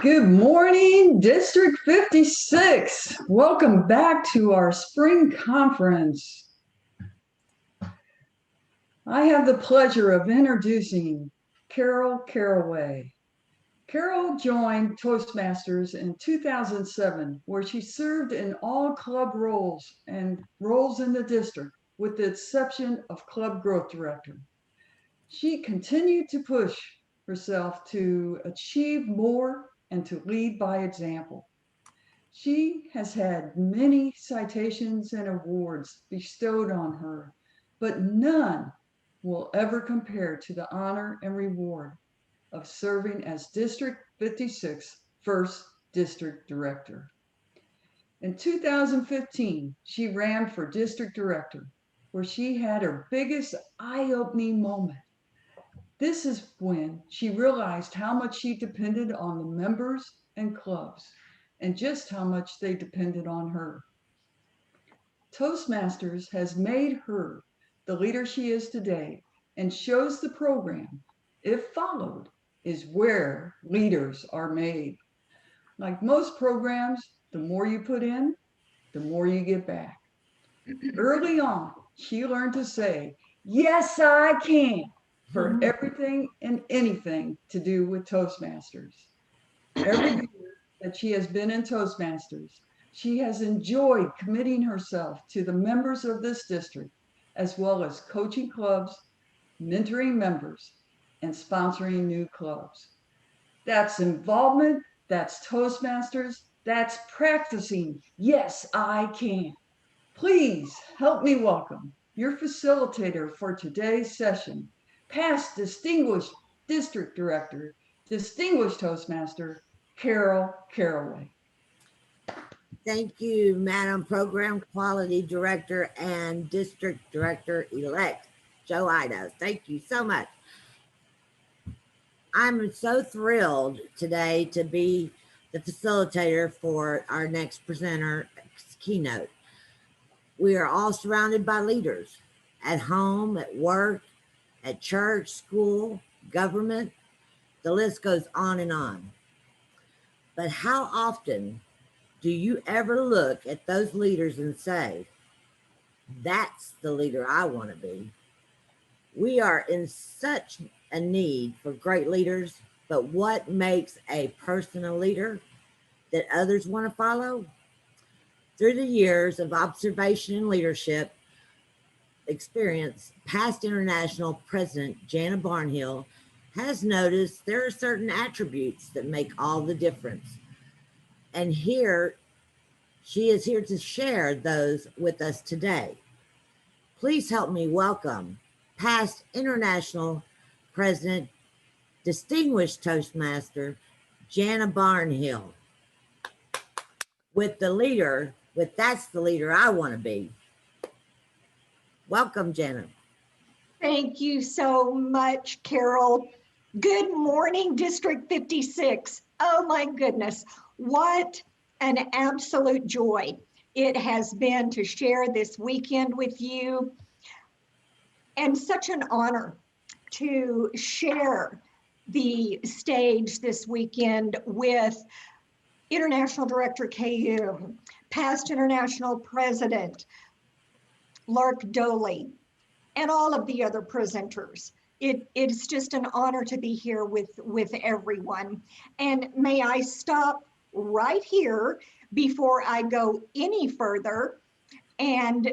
Good morning, District 56. Welcome back to our spring conference. I have the pleasure of introducing Carol Caraway. Carol joined Toastmasters in 2007, where she served in all club roles and roles in the district, with the exception of Club Growth Director. She continued to push herself to achieve more and to lead by example. She has had many citations and awards bestowed on her, but none will ever compare to the honor and reward of serving as District 56 First District Director. In 2015, she ran for District Director, where she had her biggest eye-opening moment. This is when she realized how much she depended on the members and clubs, and just how much they depended on her. Toastmasters has made her the leader she is today and shows the program, if followed, is where leaders are made. Like most programs, the more you put in, the more you get back. Early on, she learned to say, "Yes, I can," for everything and anything to do with Toastmasters. Every year that she has been in Toastmasters, she has enjoyed committing herself to the members of this district, as well as coaching clubs, mentoring members, and sponsoring new clubs. That's involvement, that's Toastmasters, that's practicing. Yes, I can. Please help me welcome your facilitator for today's session, past Distinguished District Director, Distinguished Toastmaster, Carol Caraway. Thank you, Madam Program Quality Director and District Director-elect, Joe Ido. Thank you so much. I'm so thrilled today to be the facilitator for our next presenter keynote. We are all surrounded by leaders at home, at work, at church, school, government. The list goes on and on. But how often do you ever look at those leaders and say, that's the leader I want to be? We are in such a need for great leaders, but what makes a person a leader that others want to follow? Through the years of observation and leadership experience, past International President Jana Barnhill has noticed there are certain attributes that make all the difference. And she is here to share those with us today. Please help me welcome past International President, Distinguished Toastmaster, Jana Barnhill, with that's the leader I want to be. Welcome, Jana. Thank you so much, Carol. Good morning, District 56. Oh my goodness, what an absolute joy it has been to share this weekend with you, and such an honor to share the stage this weekend with International Director KU, past International President Lark Doley, and all of the other presenters. It's just an honor to be here with everyone. And may I stop right here before I go any further and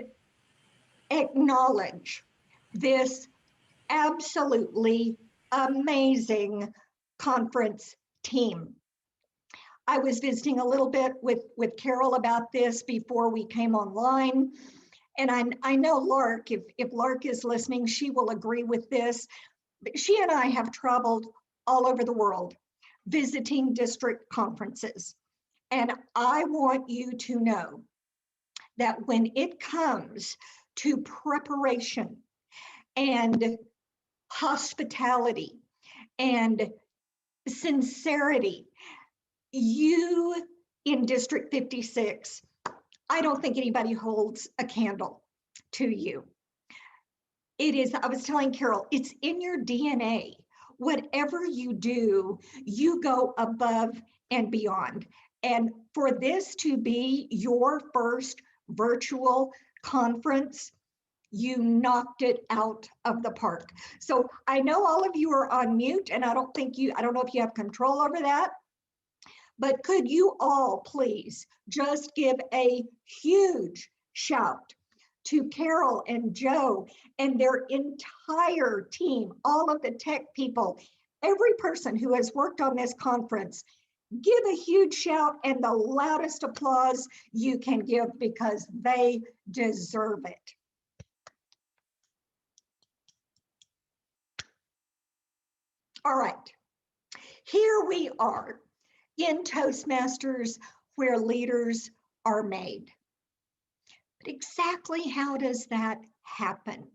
acknowledge this absolutely amazing conference team. I was visiting a little bit with Carol about this before we came online. And I know Lark, if Lark is listening, she will agree with this. But she and I have traveled all over the world visiting district conferences. And I want you to know that when it comes to preparation and hospitality and sincerity, you in District 56, I don't think anybody holds a candle to you. It is, I was telling Carol, it's in your DNA. Whatever you do, you go above and beyond. And for this to be your first virtual conference, you knocked it out of the park. So I know all of you are on mute, and I don't know if you have control over that, but could you all please just give a huge shout to Carol and Joe and their entire team, all of the tech people, every person who has worked on this conference. Give a huge shout and the loudest applause you can give, because they deserve it. All right, here we are in Toastmasters, where leaders are made. But exactly how does that happen?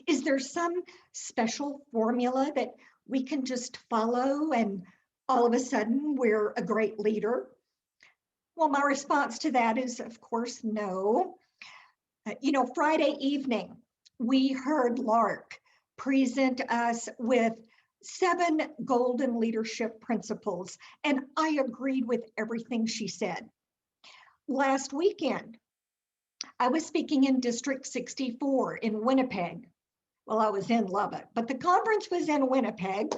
Is there some special formula that we can just follow and all of a sudden we're a great leader? Well, my response to that is, of course, no. Friday evening, we heard Lark present us with 7 golden leadership principles, and I agreed with everything she said. Last weekend, I was speaking in District 64 in Winnipeg. Well, I was in Lubbock, but the conference was in Winnipeg.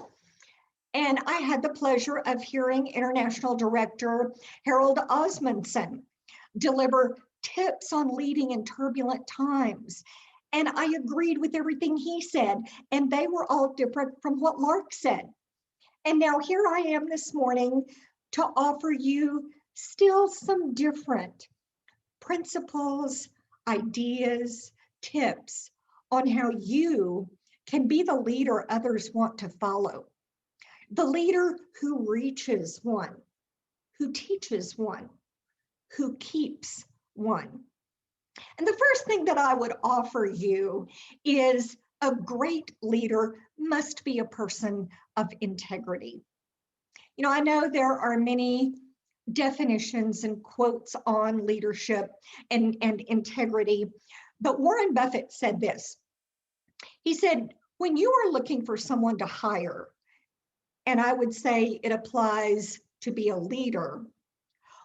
And I had the pleasure of hearing International Director Harold Osmondson deliver tips on leading in turbulent times. And I agreed with everything he said, and they were all different from what Lark said. And now here I am this morning to offer you still some different principles, ideas, tips on how you can be the leader others want to follow. The leader who reaches one, who teaches one, who keeps one. And the first thing that I would offer you is a great leader must be a person of integrity. I know there are many definitions and quotes on leadership and integrity, but Warren Buffett said this. He said, when you are looking for someone to hire, and I would say it applies to be a leader,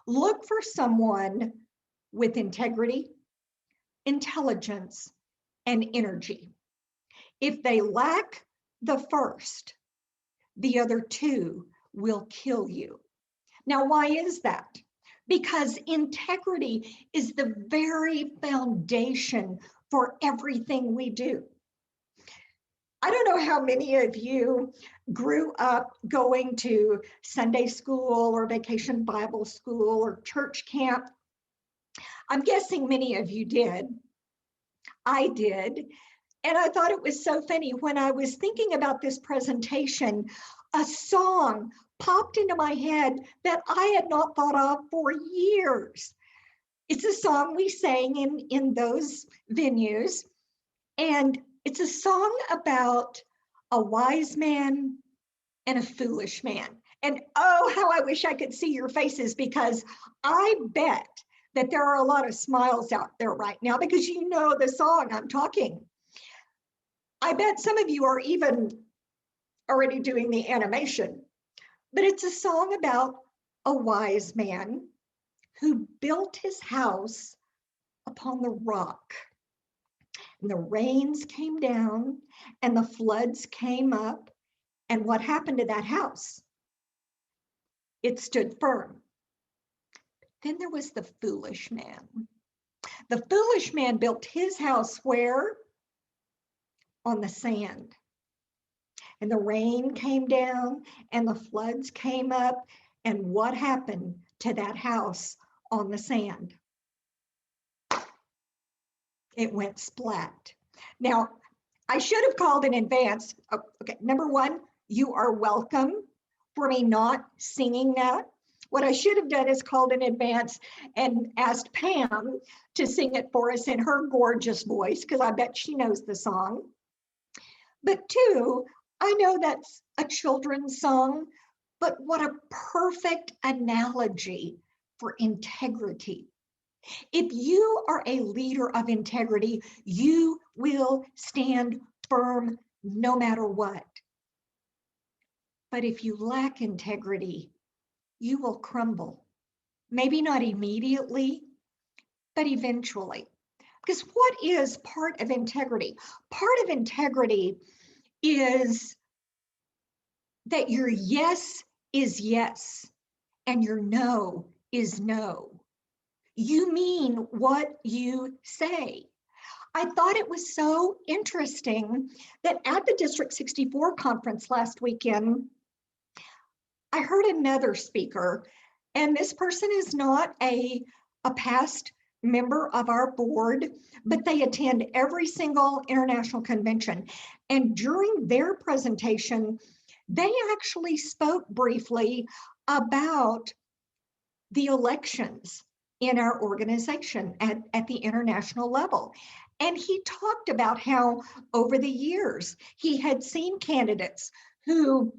look for someone with integrity, intelligence, and energy. If they lack the first, the other 2 will kill you. Now, why is that? Because integrity is the very foundation for everything we do. I don't know how many of you grew up going to Sunday school or vacation Bible school or church camp. I'm guessing many of you did. I did. And I thought it was so funny when I was thinking about this presentation, a song popped into my head that I had not thought of for years. It's a song we sang in those venues. And it's a song about a wise man and a foolish man. And oh, how I wish I could see your faces, because I bet that there are a lot of smiles out there right now because you know the song I'm talking. I bet some of you are even already doing the animation, but it's a song about a wise man who built his house upon the rock. And the rains came down and the floods came up. And what happened to that house? It stood firm. Then there was the foolish man. The foolish man built his house where? On the sand. And the rain came down and the floods came up. And what happened to that house on the sand? It went splat. Now, I should have called in advance. Okay, number 1, you are welcome for me not singing that. What I should have done is called in advance and asked Pam to sing it for us in her gorgeous voice, because I bet she knows the song. But 2, I know that's a children's song, but what a perfect analogy for integrity. If you are a leader of integrity, you will stand firm no matter what. But if you lack integrity, you will crumble. Maybe not immediately, but eventually. Because what is part of integrity? Part of integrity is that your yes is yes and your no is no. You mean what you say. I thought it was so interesting that at the District 64 conference last weekend, I heard another speaker, and this person is not a past member of our board, but they attend every single international convention. And during their presentation, they actually spoke briefly about the elections in our organization at the international level. And he talked about how over the years he had seen candidates who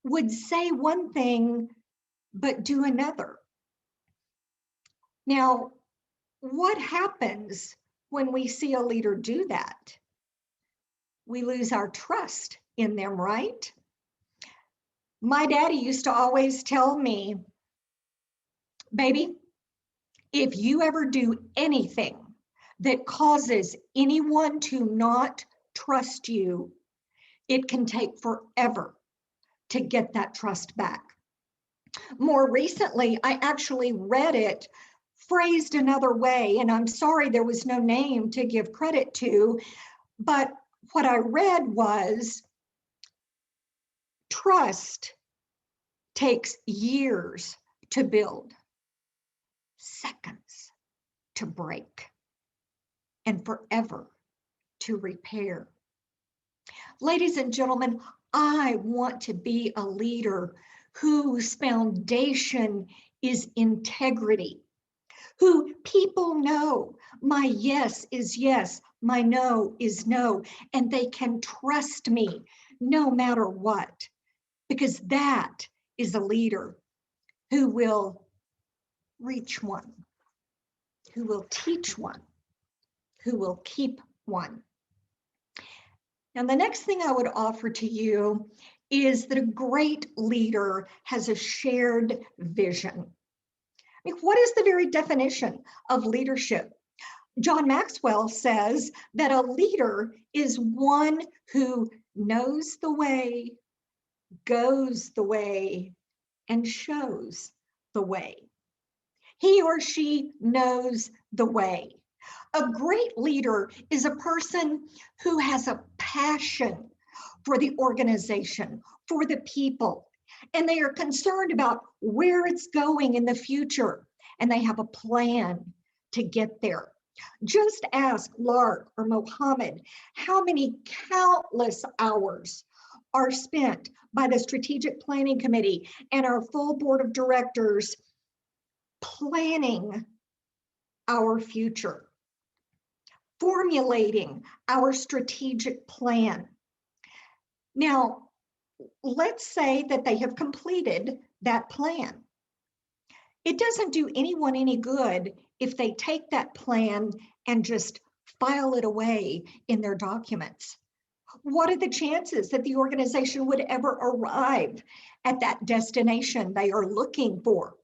would say one thing but do another. Now, what happens when we see a leader do that? We lose our trust in them, right? My daddy used to always tell me, baby, if you ever do anything that causes anyone to not trust you, it can take forever to get that trust back. More recently, I actually read it phrased another way, and I'm sorry there was no name to give credit to, but what I read was trust takes years to build, seconds to break, and forever to repair. Ladies and gentlemen, I want to be a leader whose foundation is integrity, who people know my yes is yes, my no is no, and they can trust me no matter what, because that is a leader who will reach one, who will teach one, who will keep one. And the next thing I would offer to you is that a great leader has a shared vision. I mean, what is the very definition of leadership? John Maxwell says that a leader is one who knows the way, goes the way, and shows the way. He or she knows the way. A great leader is a person who has a passion for the organization, for the people, and they are concerned about where it's going in the future, and they have a plan to get there. Just ask Lark or Mohammed how many countless hours are spent by the Strategic Planning Committee and our full board of directors planning our future, formulating our strategic plan. Now, let's say that they have completed that plan. It doesn't do anyone any good if they take that plan and just file it away in their documents. What are the chances that the organization would ever arrive at that destination they are looking for?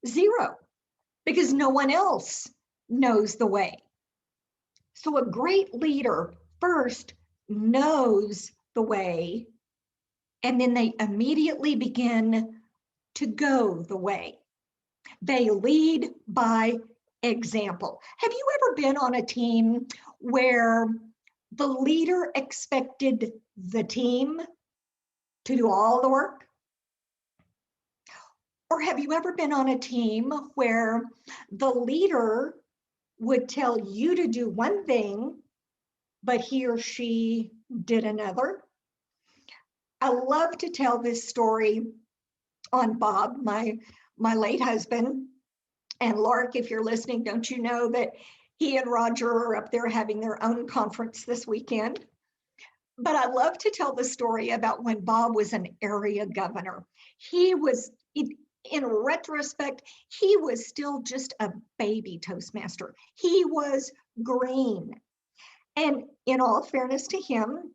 Zero, because no one else knows the way. So a great leader first knows the way, and then they immediately begin to go the way. They lead by example. Have you ever been on a team where the leader expected the team to do all the work? Or have you ever been on a team where the leader would tell you to do one thing, but he or she did another? I love to tell this story on Bob, my late husband. And Lark, if you're listening, don't you know that he and Roger are up there having their own conference this weekend? But I love to tell the story about when Bob was an area governor. He was, in retrospect, he was still just a baby Toastmaster. He was green. And in all fairness to him,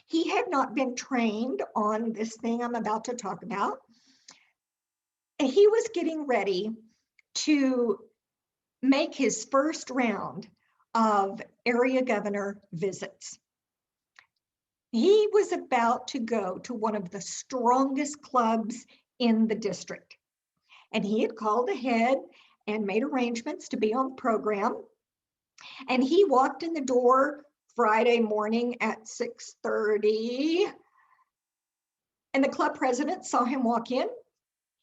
he had not been trained on this thing I'm about to talk about. he was getting ready to make his first round of area governor visits. He was about to go to one of the strongest clubs in the district. And he had called ahead and made arrangements to be on the program. And he walked in the door Friday morning at 6:30. And the club president saw him walk in.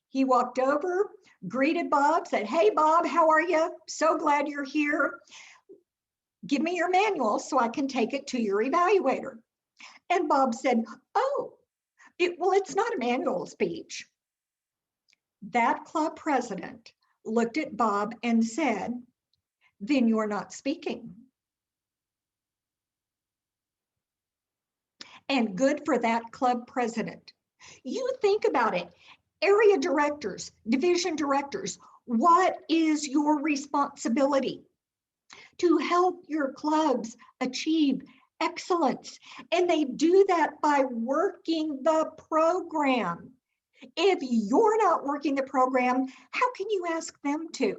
He walked over, greeted Bob, said, "Hey, Bob, how are you? So glad you're here. Give me your manual so I can take it to your evaluator." And Bob said, "Oh, well, it's not a manual speech." That club president looked at Bob and said, "Then you're not speaking." And good for that club president. You think about it. Area directors, division directors, what is your responsibility? To help your clubs achieve excellence. And they do that by working the program. If you're not working the program, how can you ask them to?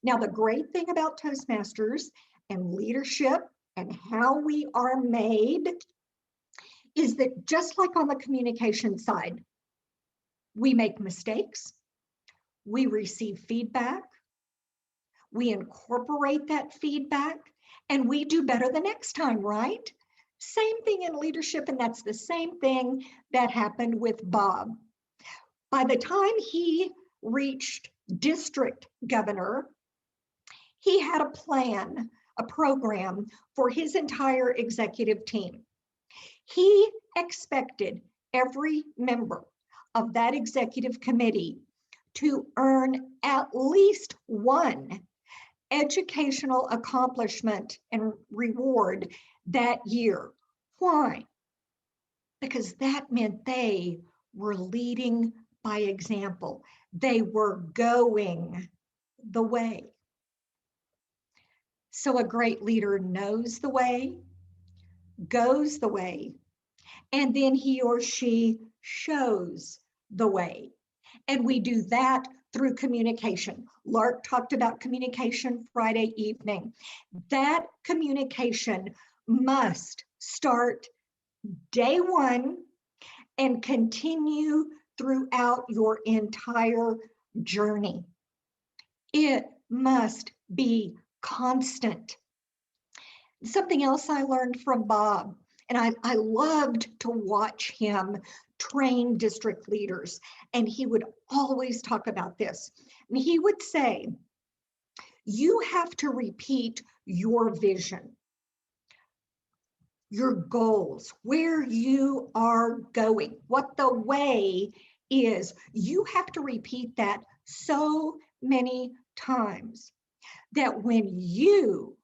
Now, the great thing about Toastmasters and leadership and how we are made is that just like on the communication side, we make mistakes, we receive feedback, we incorporate that feedback, and we do better the next time, right? Same thing in leadership, and that's the same thing that happened with Bob. By the time he reached district governor, he had a plan, a program for his entire executive team. He expected every member of that executive committee to earn at least one educational accomplishment and reward that year. Why? Because that meant they were leading by example. They were going the way. So a great leader knows the way, goes the way, and then he or she shows the way. And we do that through communication. Lark talked about communication Friday evening. That communication must start day one and continue throughout your entire journey. It must be constant. Something else I learned from Bob, and I loved to watch him train district leaders, and he would always talk about this. And he would say, you have to repeat your vision, your goals, where you are going, what the way is. You have to repeat that so many times that when you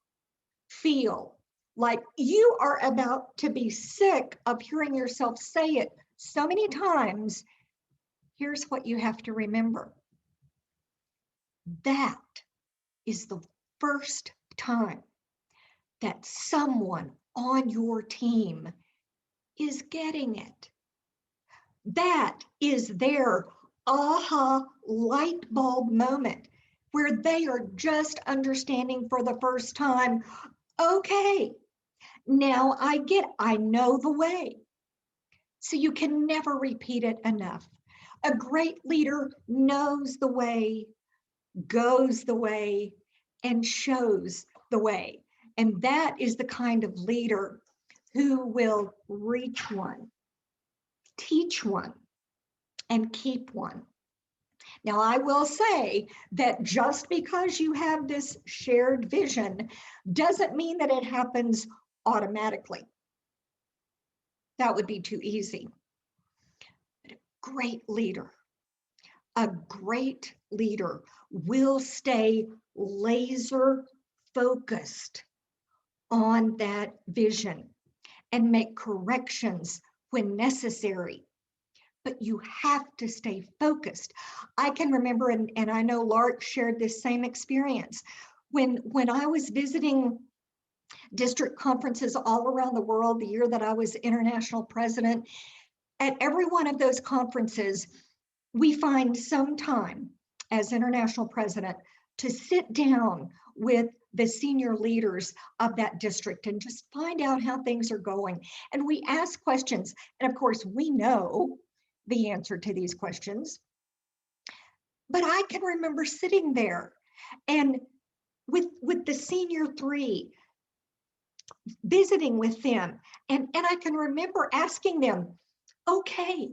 feel like you are about to be sick of hearing yourself say it so many times, here's what you have to remember. That is the first time that someone on your team is getting it. That is their aha light bulb moment where they are just understanding for the first time, okay, now I know the way. So you can never repeat it enough. A great leader knows the way, goes the way, and shows the way. And that is the kind of leader who will reach one, teach one, and keep one. Now, I will say that just because you have this shared vision doesn't mean that it happens automatically. That would be too easy. But a great leader will stay laser focused on that vision and make corrections when necessary. But you have to stay focused. I can remember, and I know Lark shared this same experience, when I was visiting district conferences all around the world the year that I was international president. At every one of those conferences, we find some time as international president to sit down with the senior leaders of that district and just find out how things are going. And we ask questions. And of course, we know the answer to these questions. But I can remember sitting there and with the senior three, visiting with them. And I can remember asking them, okay,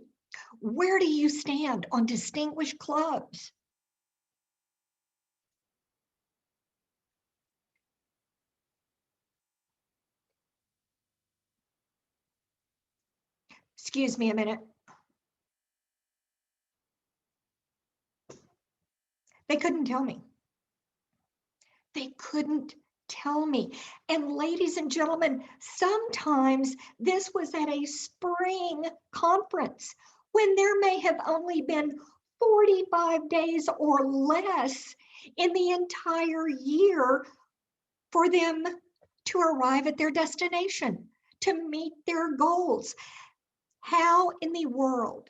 where do you stand on distinguished clubs? Excuse me a minute. They couldn't tell me. They couldn't tell me. And ladies and gentlemen, sometimes this was at a spring conference when there may have only been 45 days or less in the entire year for them to arrive at their destination, to meet their goals. How in the world,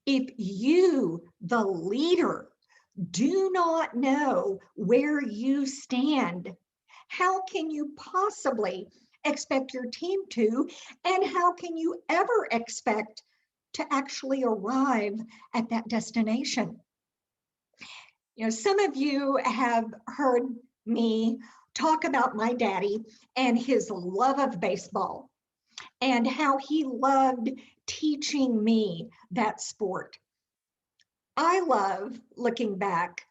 if you, the leader, do not know where you stand, how can you possibly expect your team to, and how can you ever expect to actually arrive at that destination? You know, some of you have heard me talk about my daddy and his love of baseball and how he loved teaching me that sport. I love looking back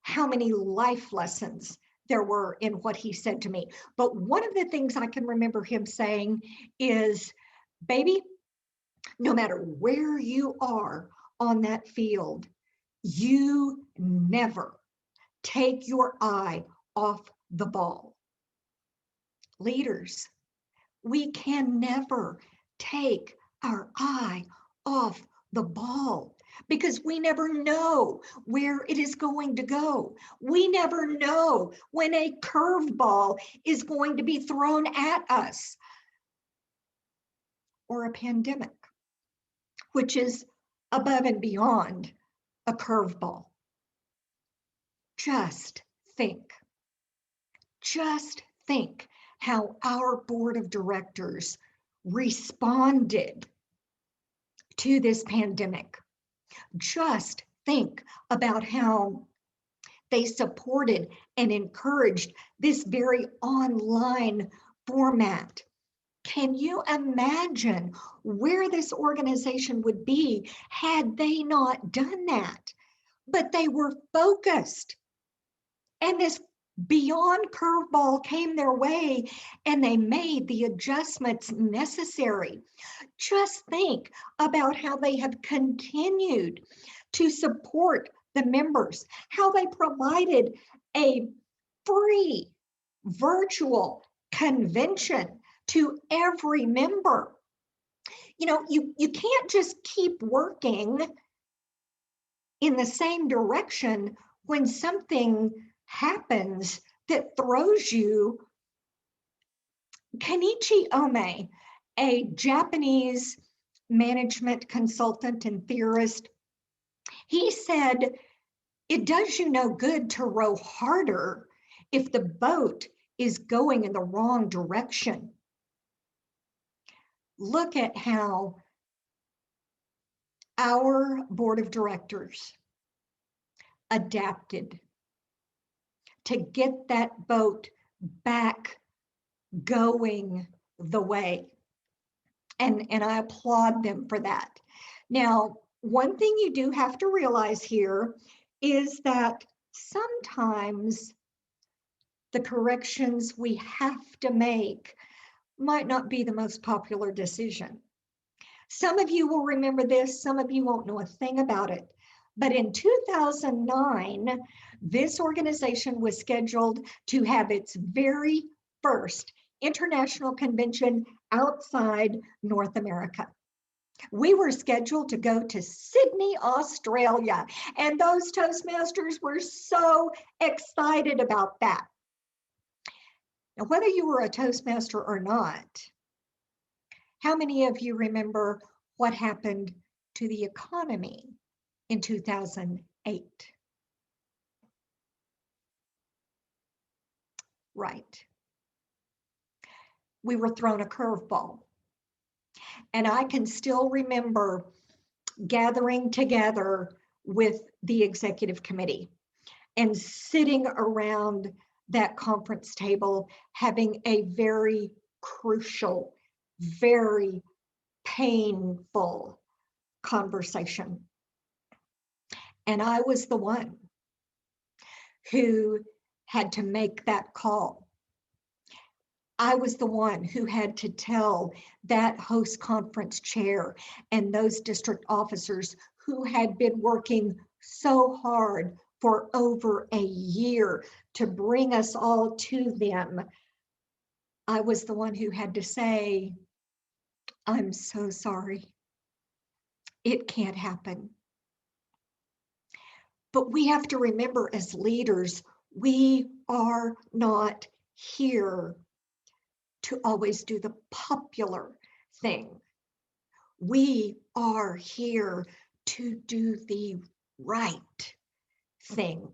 how many life lessons there were in what he said to me. But one of the things I can remember him saying is, baby, no matter where you are on that field, you never take your eye off the ball. Leaders, we can never take our eye off the ball because we never know where it is going to go. We never know when a curveball is going to be thrown at us, or a pandemic, which is above and beyond a curveball. Just think how our board of directors responded to this pandemic. Just think about how they supported and encouraged this very online format. Can you imagine where this organization would be had they not done that? But they were focused. And this beyond curveball came their way and they made the adjustments necessary. Just think about how they have continued to support the members, how they provided a free virtual convention to every member. You know, you can't just keep working in the same direction when something happens that throws you. Kenichi Ome, a Japanese management consultant and theorist, he said, it does you no good to row harder if the boat is going in the wrong direction. Look at how our board of directors adapted to get that boat back going the way. And I applaud them for that. Now, one thing you do have to realize here is that sometimes the corrections we have to make might not be the most popular decision. Some of you will remember this, some of you won't know a thing about it. But in 2009, this organization was scheduled to have its very first international convention outside North America. We were scheduled to go to Sydney, Australia, and those Toastmasters were so excited about that. Now, whether you were a Toastmaster or not, how many of you remember what happened to the economy in 2008? right. We were thrown a curveball. And I can still remember gathering together with the executive committee and sitting around that conference table, having a very crucial, very painful conversation. And I was the one who had to make that call. I was the one who had to tell that host conference chair and those district officers who had been working so hard for over a year to bring us all to them. I was the one who had to say, I'm so sorry. It can't happen. But we have to remember as leaders, we are not here to always do the popular thing. We are here to do the right thing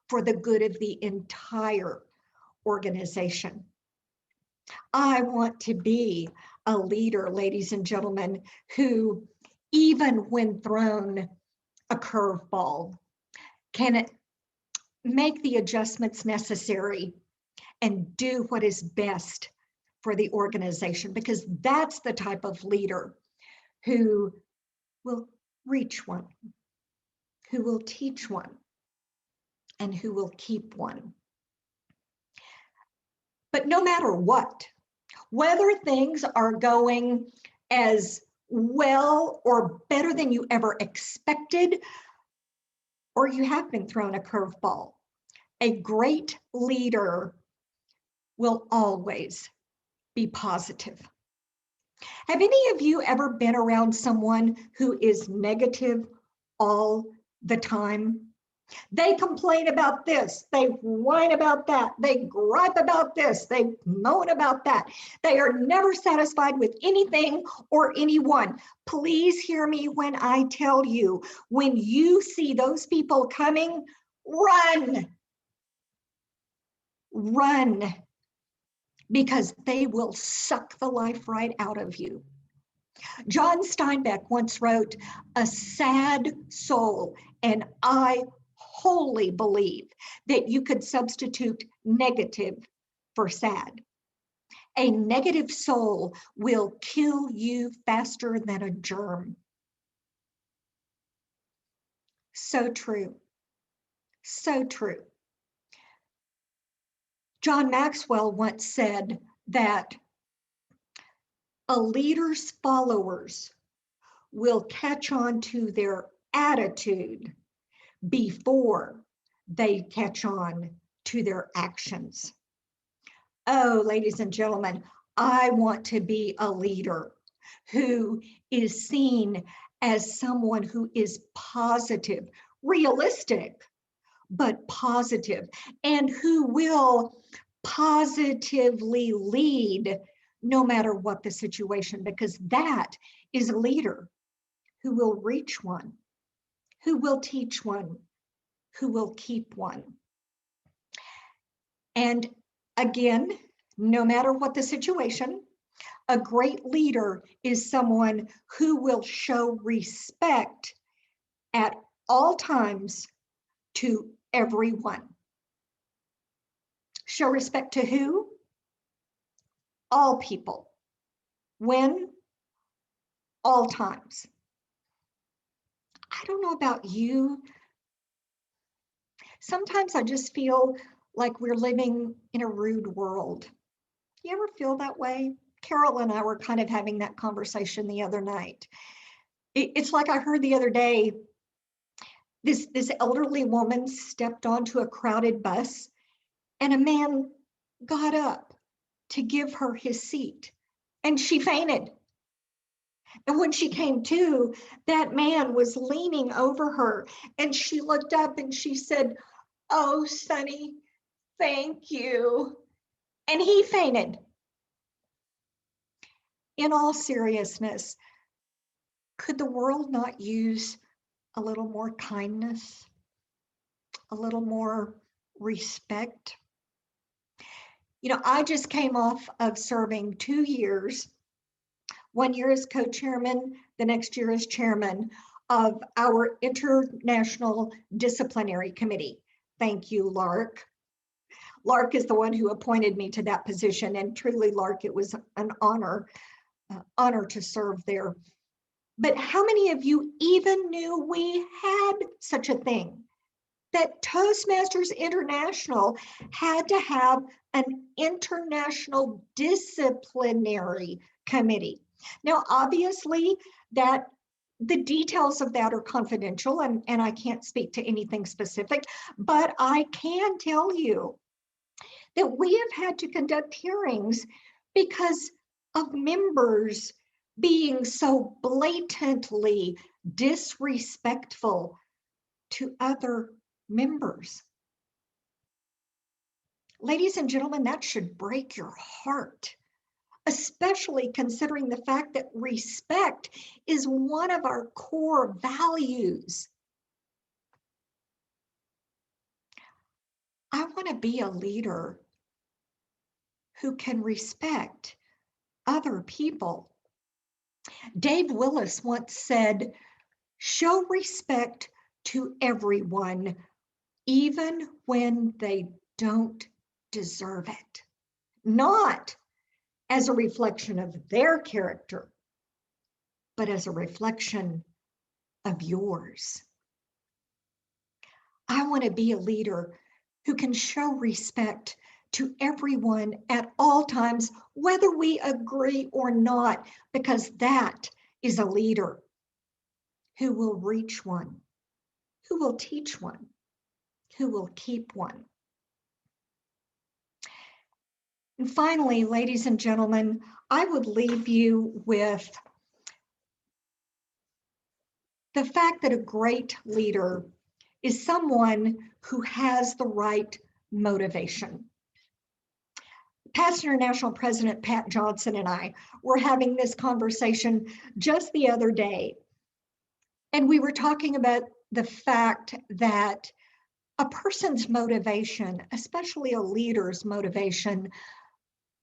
for the good of the entire organization. I want to be a leader, ladies and gentlemen, who, even when thrown a curveball, can make the adjustments necessary and do what is best for the organization, because that's the type of leader who will reach one, who will teach one, and who will keep one. But no matter what, whether things are going as well or better than you ever expected, or you have been thrown a curveball, a great leader will always be positive. Have any of you ever been around someone who is negative all the time? They complain about this, they whine about that, they gripe about this, they moan about that. They are never satisfied with anything or anyone. Please hear me when I tell you, when you see those people coming, run. Run. Because they will suck the life right out of you. John Steinbeck once wrote, "A sad soul," and I wholly believe that you could substitute negative for sad. A negative soul will kill you faster than a germ. So true. So true. John Maxwell once said that a leader's followers will catch on to their attitude before they catch on to their actions. Oh, ladies and gentlemen, I want to be a leader who is seen as someone who is positive, realistic, but positive, and who will positively lead no matter what the situation, because that is a leader who will reach one, who will teach one, who will keep one. And again, no matter what the situation, a great leader is someone who will show respect at all times to everyone. Show respect to who? All people. When? All times. I don't know about you. Sometimes I just feel like we're living in a rude world. You ever feel that way? Carol and I were kind of having that conversation the other night. It's like I heard the other day, this elderly woman stepped onto a crowded bus and a man got up to give her his seat and she fainted. And when she came to, that man was leaning over her and she looked up and she said, "Oh, Sonny, thank you." And he fainted. In all seriousness, could the world not use a little more kindness, a little more respect? You know, I just came off of serving 2 years, 1 year as co-chairman, the next year as chairman of our International Disciplinary Committee. Thank you, Lark. Lark is the one who appointed me to that position, and truly, Lark, it was an honor to serve there. But how many of you even knew we had such a thing? That Toastmasters International had to have an international disciplinary committee. Now, obviously, that the details of that are confidential, and I can't speak to anything specific, but I can tell you that we have had to conduct hearings because of members being so blatantly disrespectful to other members. Ladies and gentlemen, that should break your heart, especially considering the fact that respect is one of our core values. I want to be a leader who can respect other people. Dave Willis once said, "Show respect to everyone, even when they don't deserve it." Not as a reflection of their character, but as a reflection of yours. I want to be a leader who can show respect to everyone at all times, whether we agree or not, because that is a leader who will reach one, who will teach one, who will keep one. And finally, ladies and gentlemen, I would leave you with the fact that a great leader is someone who has the right motivation. Past International President Pat Johnson and I were having this conversation just the other day, and we were talking about the fact that a person's motivation, especially a leader's motivation,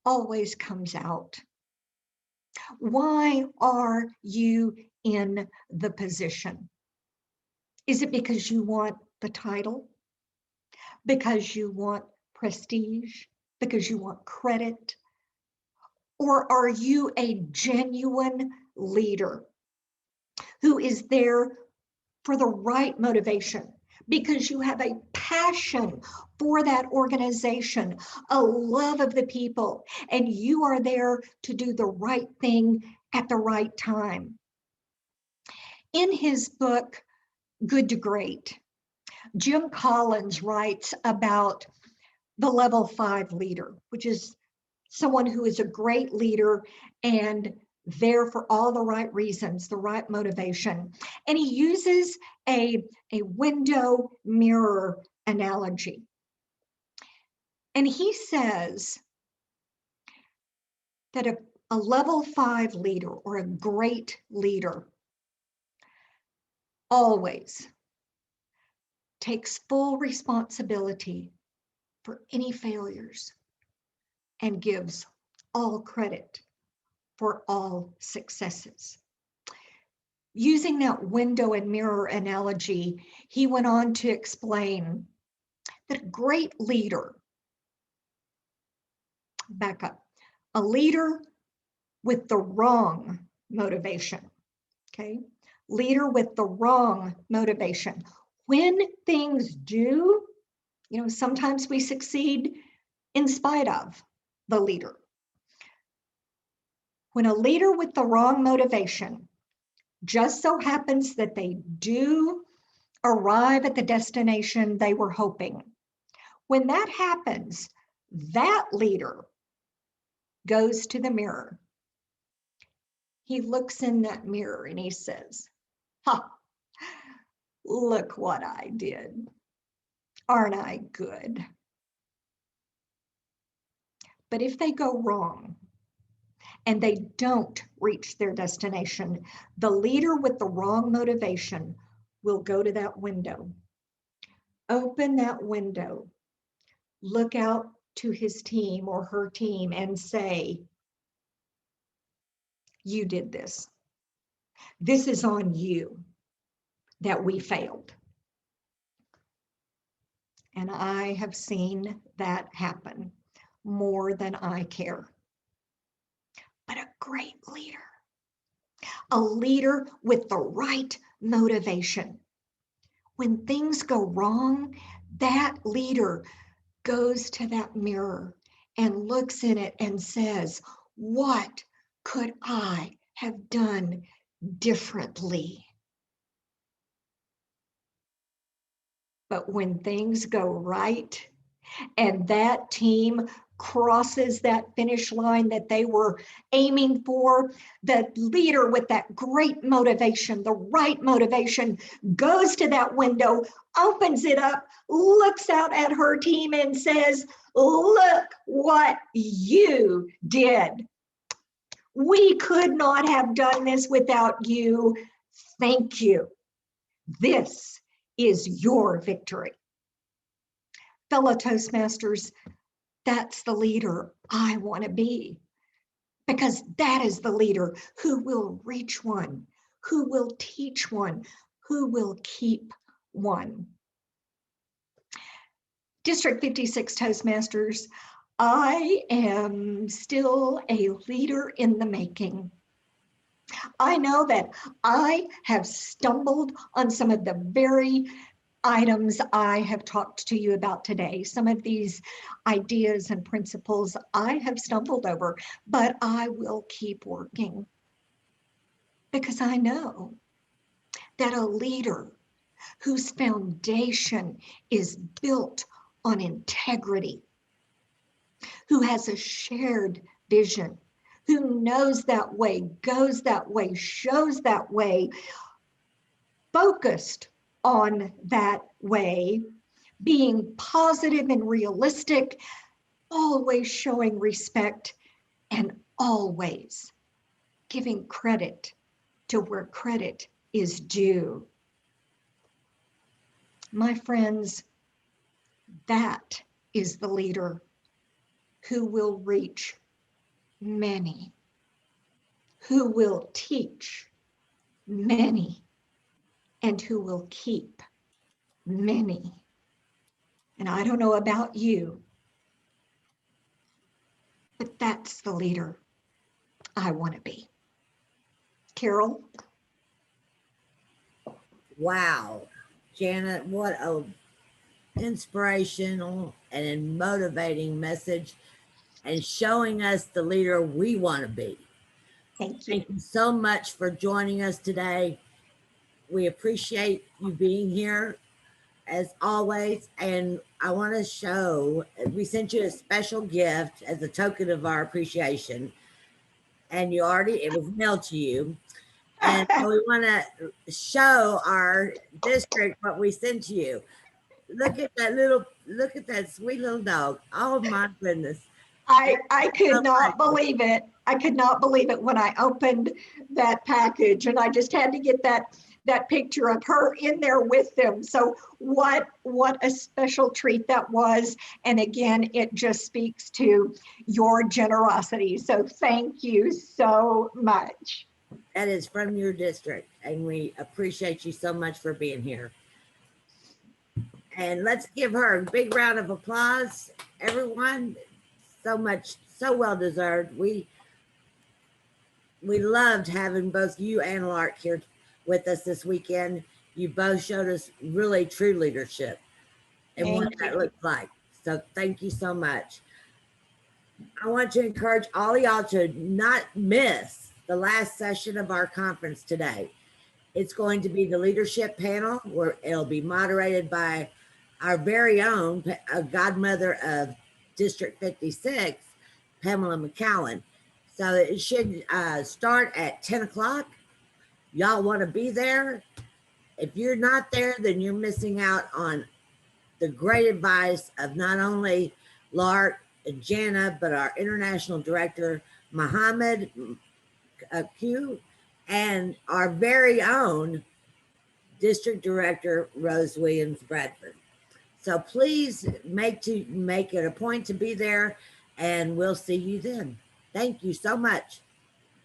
always comes out. Why are you in the position? Is it because you want the title? Because you want prestige? Because you want credit? Or are you a genuine leader who is there for the right motivation? Because you have a passion for that organization, a love of the people, and you are there to do the right thing at the right time. In his book, Good to Great, Jim Collins writes about the level 5 leader, which is someone who is a great leader and there for all the right reasons, the right motivation. And he uses a window mirror analogy. And he says that a level 5 leader or a great leader always takes full responsibility for any failures and gives all credit for all successes. Using that window and mirror analogy, he went on to explain that a great leader, back up, a leader with the wrong motivation, okay? Leader with the wrong motivation. When things do, sometimes we succeed in spite of the leader. When a leader with the wrong motivation just so happens that they do arrive at the destination they were hoping, when that happens, that leader goes to the mirror. He looks in that mirror and he says, look what I did. Aren't I good? But if they go wrong and they don't reach their destination, the leader with the wrong motivation will go to that window, open that window, look out to his team or her team and say, you did this. This is on you that we failed. And I have seen that happen more than I care. But a great leader, a leader with the right motivation. When things go wrong, that leader goes to that mirror and looks in it and says, what could I have done differently? But when things go right and that team crosses that finish line that they were aiming for, the leader with that great motivation, the right motivation, goes to that window, opens it up, looks out at her team and says, look what you did. We could not have done this without you. Thank you. This is your victory. Fellow Toastmasters, that's the leader I want to be, because that is the leader who will reach one, who will teach one, who will keep one. District 56 Toastmasters, I am still a leader in the making. I know that I have stumbled on some of the very items I have talked to you about today. Some of these ideas and principles I have stumbled over, but I will keep working because I know that a leader whose foundation is built on integrity, who has a shared vision, who knows that way, goes that way, shows that way, focused on that way, being positive and realistic, always showing respect, and always giving credit to where credit is due. My friends, that is the leader who will reach many, who will teach many, and who will keep many. And I don't know about you, but that's the leader I want to be. Carol? Wow, Jana, what a inspirational and motivating message, and showing us the leader we want to be. Thank you. Thank you so much for joining us today. We appreciate you being here as always. And I want to show, we sent you a special gift as a token of our appreciation. And you already, it was mailed to you. And so we want to show our district what we sent to you. Look at that sweet little dog. Oh my goodness. I could not believe it. I could not believe it when I opened that package, and I just had to get that picture of her in there with them. So what a special treat that was. And again, it just speaks to your generosity. So thank you so much. That is from your district, and we appreciate you so much for being here. And let's give her a big round of applause, everyone. So much, so well deserved. We loved having both you and Lark here with us this weekend. You both showed us really true leadership and what that looks like. So thank you so much. I want to encourage all of y'all to not miss the last session of our conference today. It's going to be the leadership panel, where it'll be moderated by our very own godmother of District 56, Pamela McCowan. So it should start at 10 o'clock. Y'all want to be there. If you're not there, then you're missing out on the great advice of not only Lark and Jana, but our International Director, Mohammed Q, and our very own District Director, Rose Williams Bradford. So please make it a point to be there, and we'll see you then. Thank you so much.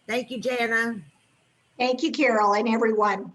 Thank you, Jana. Thank you, Carol, and everyone.